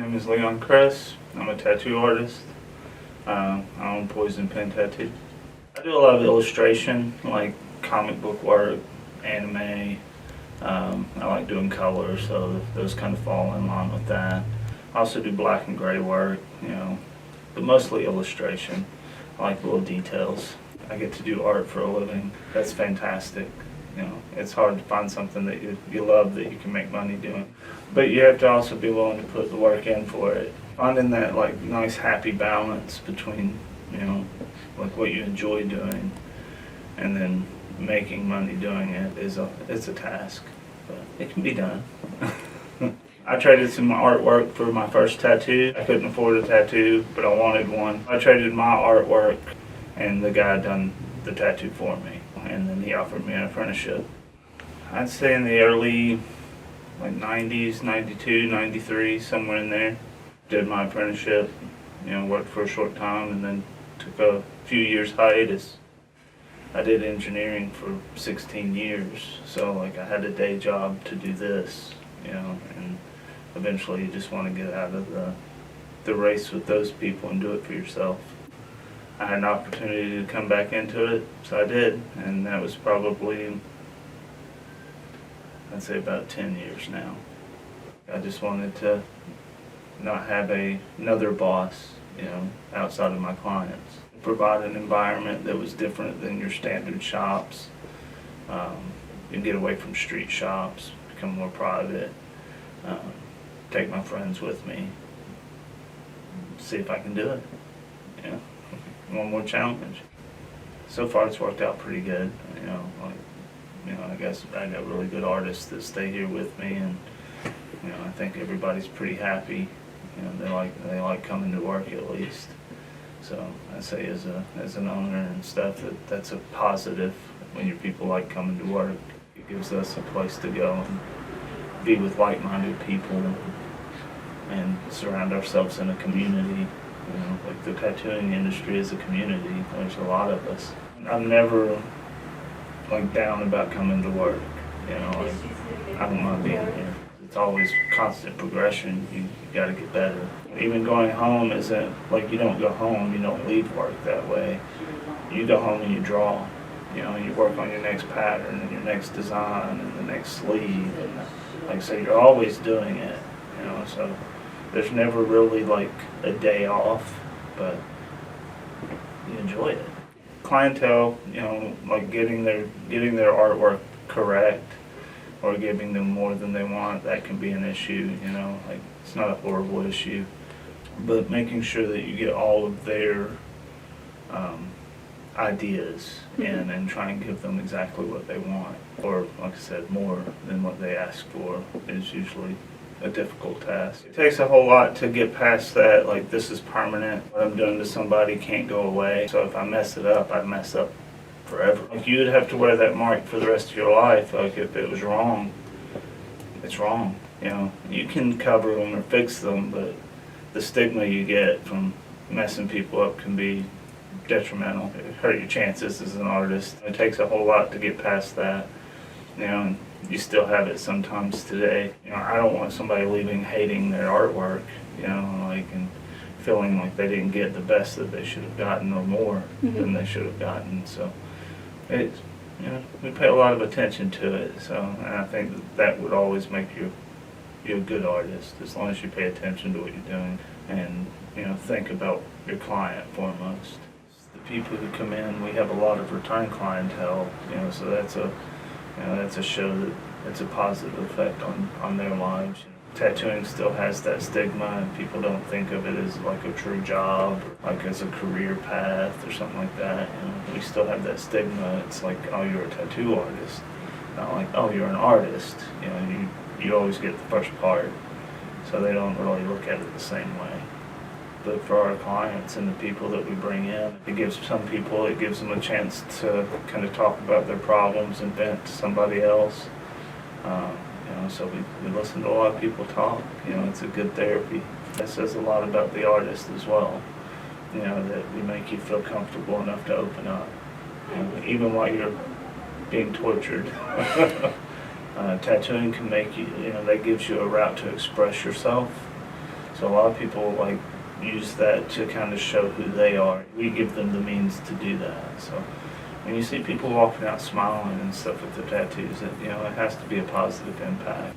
name is Leon Kress. I'm a tattoo artist. I own Poison Pen Tattoo. I do a lot of illustration, like comic book work, anime. I like doing colors, so those kind of fall in line with that. I also do black and gray work, but mostly illustration. I like little details. I get to do art for a living. That's fantastic. It's hard to find something that you love that you can make money doing. But you have to also be willing to put the work in for it. Finding that nice happy balance between, what you enjoy doing and then making money doing it it's a task, but it can be done. I traded some artwork for my first tattoo. I couldn't afford a tattoo, but I wanted one. I traded my artwork and the guy done the tattoo for me, and then he offered me an apprenticeship. I'd say in the early 90s, 92, 93, somewhere in there. Did my apprenticeship, worked for a short time and then took a few years hiatus. I did engineering for 16 years, so I had a day job to do this, and eventually you just want to get out of the race with those people and do it for yourself. I had an opportunity to come back into it, so I did, and that was probably, I'd say about 10 years now. I just wanted to not have another boss, outside of my clients. Provide an environment that was different than your standard shops. And get away from street shops, become more private. Take my friends with me. See if I can do it. One more challenge. So far it's worked out pretty good. I guess I got really good artists that stay here with me, and I think everybody's pretty happy. They like coming to work at least. So I say as an owner and stuff that's a positive when your people like coming to work. It gives us a place to go and be with like-minded people and surround ourselves in a community. The tattooing industry is a community. There's a lot of us. I'm never down about coming to work. I don't mind being here. It's always constant progression. You got to get better. Even going home isn't you don't go home, you don't leave work that way. You go home and you draw. You work on your next pattern and your next design and the next sleeve. And so you're always doing it. So there's never really a day off, but you enjoy it. Clientele, getting their artwork correct or giving them more than they want, that can be an issue, it's not a horrible issue. But making sure that you get all of their ideas in and try and give them exactly what they want, or like I said, more than what they ask for is usually a difficult task. It takes a whole lot to get past that, this is permanent. What I'm doing to somebody can't go away. So if I mess it up, I mess up forever. You'd have to wear that mark for the rest of your life. If it was wrong, it's wrong. You can cover them or fix them, but the stigma you get from messing people up can be detrimental. It hurt your chances as an artist. It takes a whole lot to get past that. And you still have it sometimes today. I don't want somebody leaving hating their artwork, and feeling like they didn't get the best that they should have gotten or more than they should have gotten. So we pay a lot of attention to it. So, and I think that would always make you a good artist, as long as you pay attention to what you're doing and, think about your client foremost. The people who come in, we have a lot of return clientele, so that's a show that it's a positive effect on their lives. Tattooing still has that stigma, and people don't think of it as a true job, as a career path or something like that. We still have that stigma. It's oh, you're a tattoo artist, not oh, you're an artist. You always get the first part, so they don't really look at it the same way. But for our clients and the people that we bring in, it gives some people, it gives them a chance to kind of talk about their problems and vent to somebody else. So we listen to a lot of people talk. It's a good therapy. That says a lot about the artist as well. That we make you feel comfortable enough to open up, even while you're being tortured. Tattooing can make you, that gives you a route to express yourself. So a lot of people like use that to kind of show who they are. We give them the means to do that. So when you see people walking out smiling and stuff with their tattoos, it has to be a positive impact.